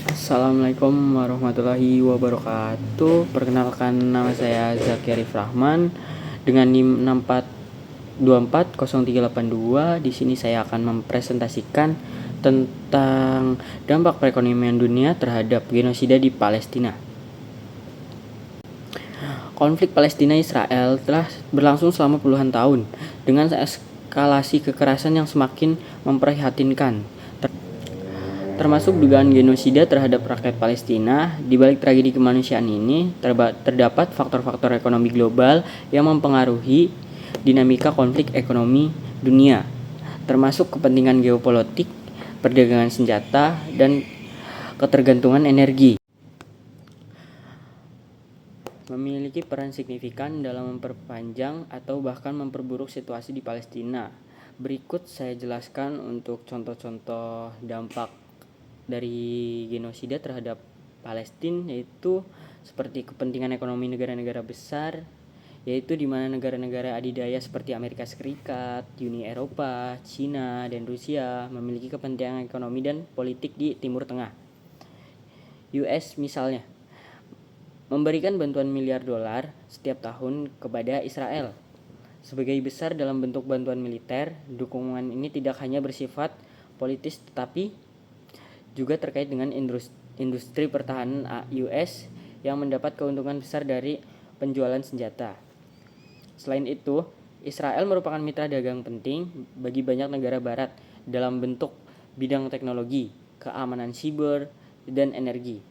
Assalamualaikum warahmatullahi wabarakatuh. Perkenalkan, nama saya Zaki Arif Rahman dengan NIM 64240382. Di sini saya akan mempresentasikan tentang dampak perekonomian dunia terhadap genosida di Palestina. Konflik Palestina-Israel telah berlangsung selama puluhan tahun dengan eskalasi kekerasan yang semakin memprihatinkan, termasuk dugaan genosida terhadap rakyat Palestina. Di balik tragedi kemanusiaan ini terdapat faktor-faktor ekonomi global yang mempengaruhi dinamika konflik ekonomi dunia, termasuk kepentingan geopolitik, perdagangan senjata, dan ketergantungan energi. Memiliki peran signifikan dalam memperpanjang atau bahkan memperburuk situasi di Palestina. Berikut saya jelaskan untuk contoh-contoh dampak dari genosida terhadap Palestina, yaitu seperti kepentingan ekonomi negara-negara besar, yaitu di mana negara-negara adidaya seperti Amerika Serikat, Uni Eropa, China, dan Rusia memiliki kepentingan ekonomi dan politik di Timur Tengah. US misalnya memberikan bantuan miliar dolar setiap tahun kepada Israel. Sebagai besar dalam bentuk bantuan militer, dukungan ini tidak hanya bersifat politis tetapi juga terkait dengan industri pertahanan US yang mendapat keuntungan besar dari penjualan senjata. Selain itu, Israel merupakan mitra dagang penting bagi banyak negara barat dalam bentuk bidang teknologi, keamanan siber, dan energi.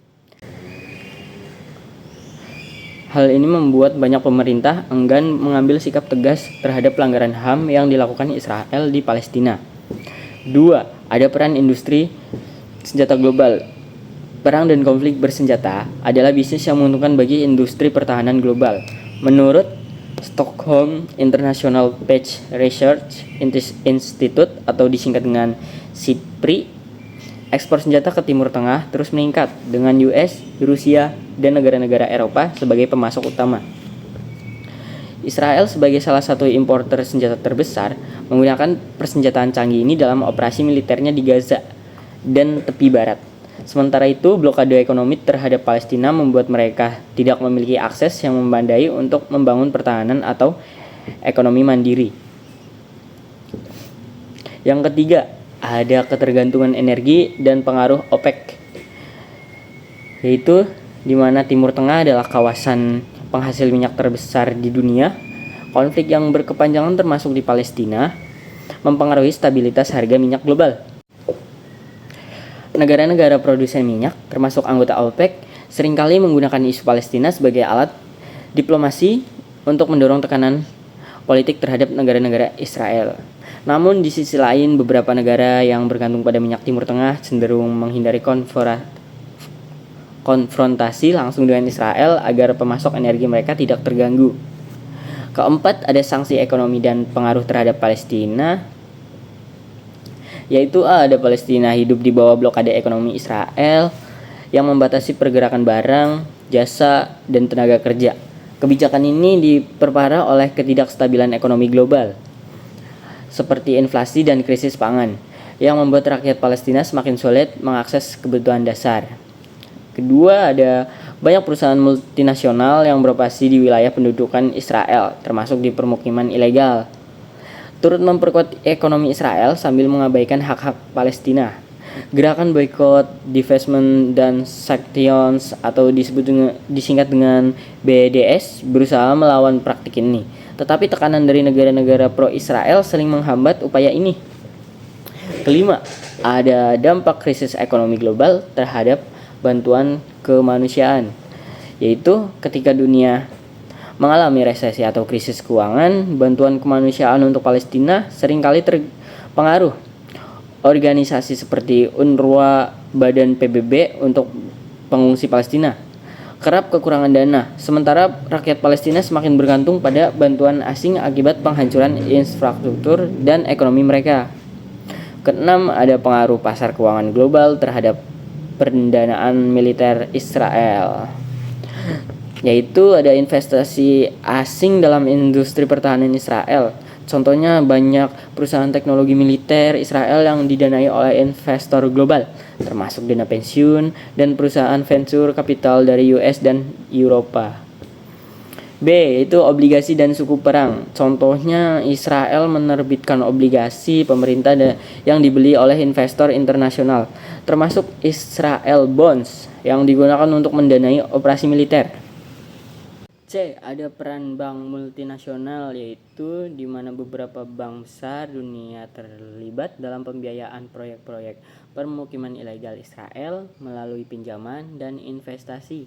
Hal ini membuat banyak pemerintah enggan mengambil sikap tegas terhadap pelanggaran HAM yang dilakukan Israel di Palestina. 2. Ada peran industri senjata global. Perang dan konflik bersenjata adalah bisnis yang menguntungkan bagi industri pertahanan global. Menurut Stockholm International Peace Research Institute atau disingkat dengan SIPRI, ekspor senjata ke Timur Tengah terus meningkat dengan US, Rusia, dan negara-negara Eropa sebagai pemasok utama. Israel sebagai salah satu importer senjata terbesar menggunakan persenjataan canggih ini dalam operasi militernya di Gaza dan tepi barat. Sementara itu, blokade ekonomi terhadap Palestina membuat mereka tidak memiliki akses yang memadai untuk membangun pertahanan atau ekonomi mandiri. Yang ketiga, ada ketergantungan energi dan pengaruh OPEC, yaitu di mana Timur Tengah adalah kawasan penghasil minyak terbesar di dunia. Konflik yang berkepanjangan termasuk di Palestina mempengaruhi stabilitas harga minyak global. Negara-negara produsen minyak, termasuk anggota OPEC, seringkali menggunakan isu Palestina sebagai alat diplomasi untuk mendorong tekanan politik terhadap negara-negara Israel. Namun di sisi lain, beberapa negara yang bergantung pada minyak Timur Tengah cenderung menghindari konfrontasi langsung dengan Israel agar pemasok energi mereka tidak terganggu. Keempat, ada sanksi ekonomi dan pengaruh terhadap Palestina, yaitu ada Palestina hidup di bawah blokade ekonomi Israel yang membatasi pergerakan barang, jasa, dan tenaga kerja. Kebijakan ini diperparah oleh ketidakstabilan ekonomi global, seperti inflasi dan krisis pangan, yang membuat rakyat Palestina semakin sulit mengakses kebutuhan dasar. Kedua, ada banyak perusahaan multinasional yang beroperasi di wilayah pendudukan Israel, termasuk di permukiman ilegal, turut memperkuat ekonomi Israel sambil mengabaikan hak-hak Palestina. Gerakan boycott, divestment, dan sanctions atau disingkat dengan BDS berusaha melawan praktik ini. Tetapi tekanan dari negara-negara pro-Israel sering menghambat upaya ini. Kelima, ada dampak krisis ekonomi global terhadap bantuan kemanusiaan, yaitu ketika dunia mengalami resesi atau krisis keuangan, bantuan kemanusiaan untuk Palestina seringkali terpengaruh. Organisasi seperti UNRWA, Badan PBB untuk pengungsi Palestina kerap kekurangan dana, sementara rakyat Palestina semakin bergantung pada bantuan asing akibat penghancuran infrastruktur dan ekonomi mereka. Keenam, ada pengaruh pasar keuangan global terhadap pendanaan militer Israel, yaitu ada investasi asing dalam industri pertahanan Israel, Contohnya banyak perusahaan teknologi militer Israel yang didanai oleh investor global, termasuk dana pensiun dan perusahaan venture capital dari US dan Eropa. B. Yaitu obligasi dan suku perang. Contohnya Israel menerbitkan obligasi pemerintah yang dibeli oleh investor internasional, termasuk Israel Bonds yang digunakan untuk mendanai operasi militer. C. Ada peran bank multinasional, yaitu di mana beberapa bank besar dunia terlibat dalam pembiayaan proyek-proyek permukiman ilegal Israel melalui pinjaman dan investasi.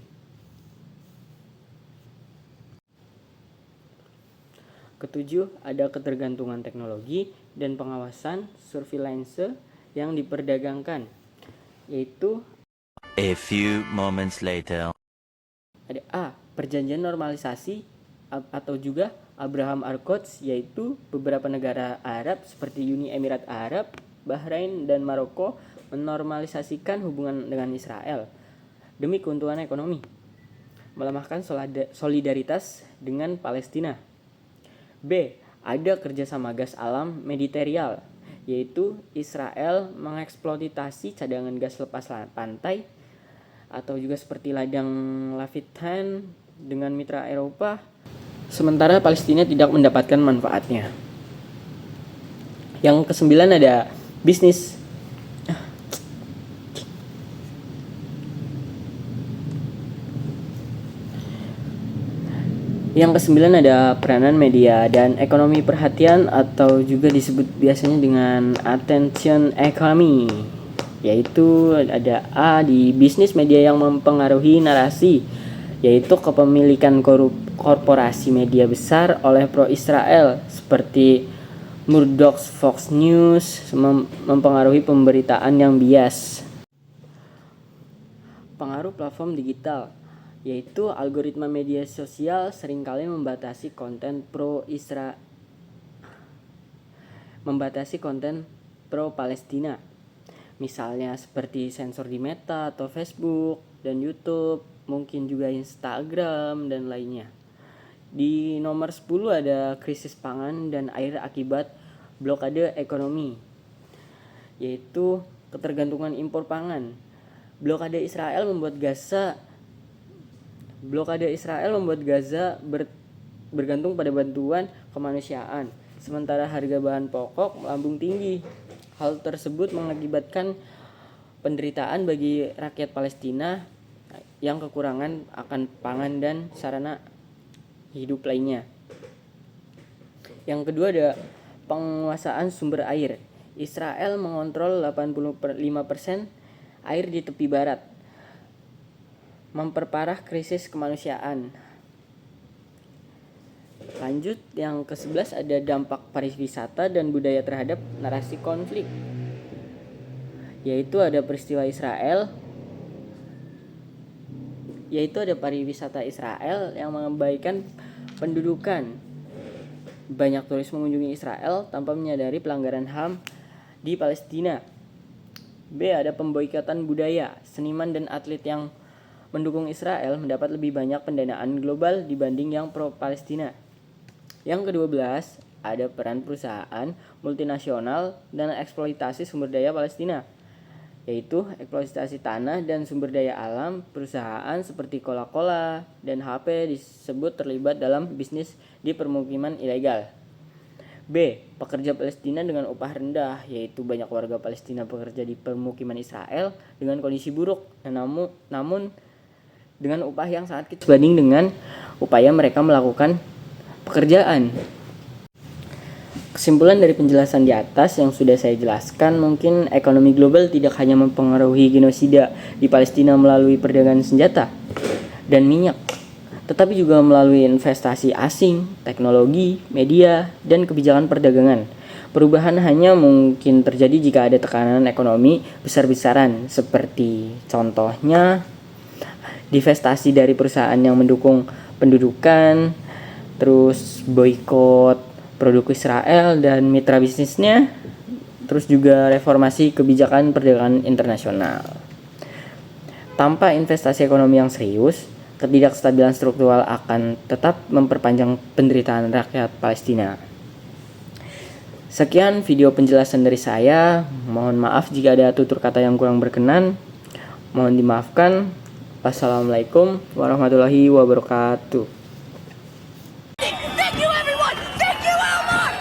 Ketujuh, ada ketergantungan teknologi dan pengawasan surveillance yang diperdagangkan, yaitu A few moments later. ada A. Perjanjian normalisasi atau juga Abraham Accords, yaitu beberapa negara Arab seperti Uni Emirat Arab, Bahrain, dan Maroko menormalisasikan hubungan dengan Israel demi keuntungan ekonomi, melemahkan solidaritas dengan Palestina. B. Ada kerjasama gas alam Mediterranean, yaitu Israel mengeksploitasi cadangan gas lepas pantai atau juga seperti ladang Leviathan dengan mitra Eropa, sementara Palestina tidak mendapatkan manfaatnya. Yang kesembilan ada bisnis. Yang kesembilan ada peranan media dan ekonomi perhatian atau juga disebut biasanya dengan attention economy, yaitu ada A di bisnis media yang mempengaruhi narasi, yaitu kepemilikan korporasi media besar oleh pro-Israel seperti Murdoch, Fox News mempengaruhi pemberitaan yang bias. Pengaruh platform digital, yaitu algoritma media sosial seringkali membatasi konten pro-Palestina. Misalnya seperti sensor di Meta atau Facebook dan YouTube, mungkin juga Instagram dan lainnya. Di nomor 10 ada krisis pangan dan air akibat blokade ekonomi, yaitu ketergantungan impor pangan. Blokade Israel membuat Gaza bergantung pada bantuan kemanusiaan, sementara harga bahan pokok melambung tinggi. Hal tersebut mengakibatkan penderitaan bagi rakyat Palestina yang kekurangan akan pangan dan sarana hidup lainnya. Yang kedua ada penguasaan sumber air. Israel mengontrol 85% air di tepi barat, memperparah krisis kemanusiaan. Lanjut, yang ke-11 ada dampak pariwisata dan budaya terhadap narasi konflik, yaitu ada pariwisata Israel yang mengabaikan pendudukan. Banyak turis mengunjungi Israel tanpa menyadari pelanggaran HAM di Palestina. B. Ada pemboikotan budaya. Seniman dan atlet yang mendukung Israel mendapat lebih banyak pendanaan global dibanding yang pro-Palestina. Yang ke-12, ada peran perusahaan multinasional dan eksploitasi sumber daya Palestina, yaitu eksploitasi tanah dan sumber daya alam. Perusahaan seperti Coca-Cola dan HP disebut terlibat dalam bisnis di permukiman ilegal. B. Pekerja Palestina dengan upah rendah, yaitu banyak warga Palestina bekerja di permukiman Israel dengan kondisi buruk, namun dengan upah yang sangat kecil sebanding dengan upaya mereka melakukan pekerjaan. Kesimpulan dari penjelasan di atas yang sudah saya jelaskan, mungkin ekonomi global tidak hanya mempengaruhi genosida di Palestina melalui perdagangan senjata dan minyak, tetapi juga melalui investasi asing, teknologi, media, dan kebijakan perdagangan. Perubahan hanya mungkin terjadi jika ada tekanan ekonomi besar-besaran, seperti contohnya divestasi dari perusahaan yang mendukung pendudukan, terus boikot produk Israel dan mitra bisnisnya, terus juga reformasi kebijakan perdagangan internasional. Tanpa investasi ekonomi yang serius, ketidakstabilan struktural akan tetap memperpanjang penderitaan rakyat Palestina. Sekian video penjelasan dari saya. Mohon maaf jika ada tutur kata yang kurang berkenan. Mohon dimaafkan. Wassalamualaikum warahmatullahi wabarakatuh. Thank you, everyone! Thank you, Elmore!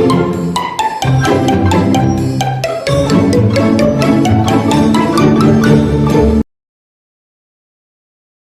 Go!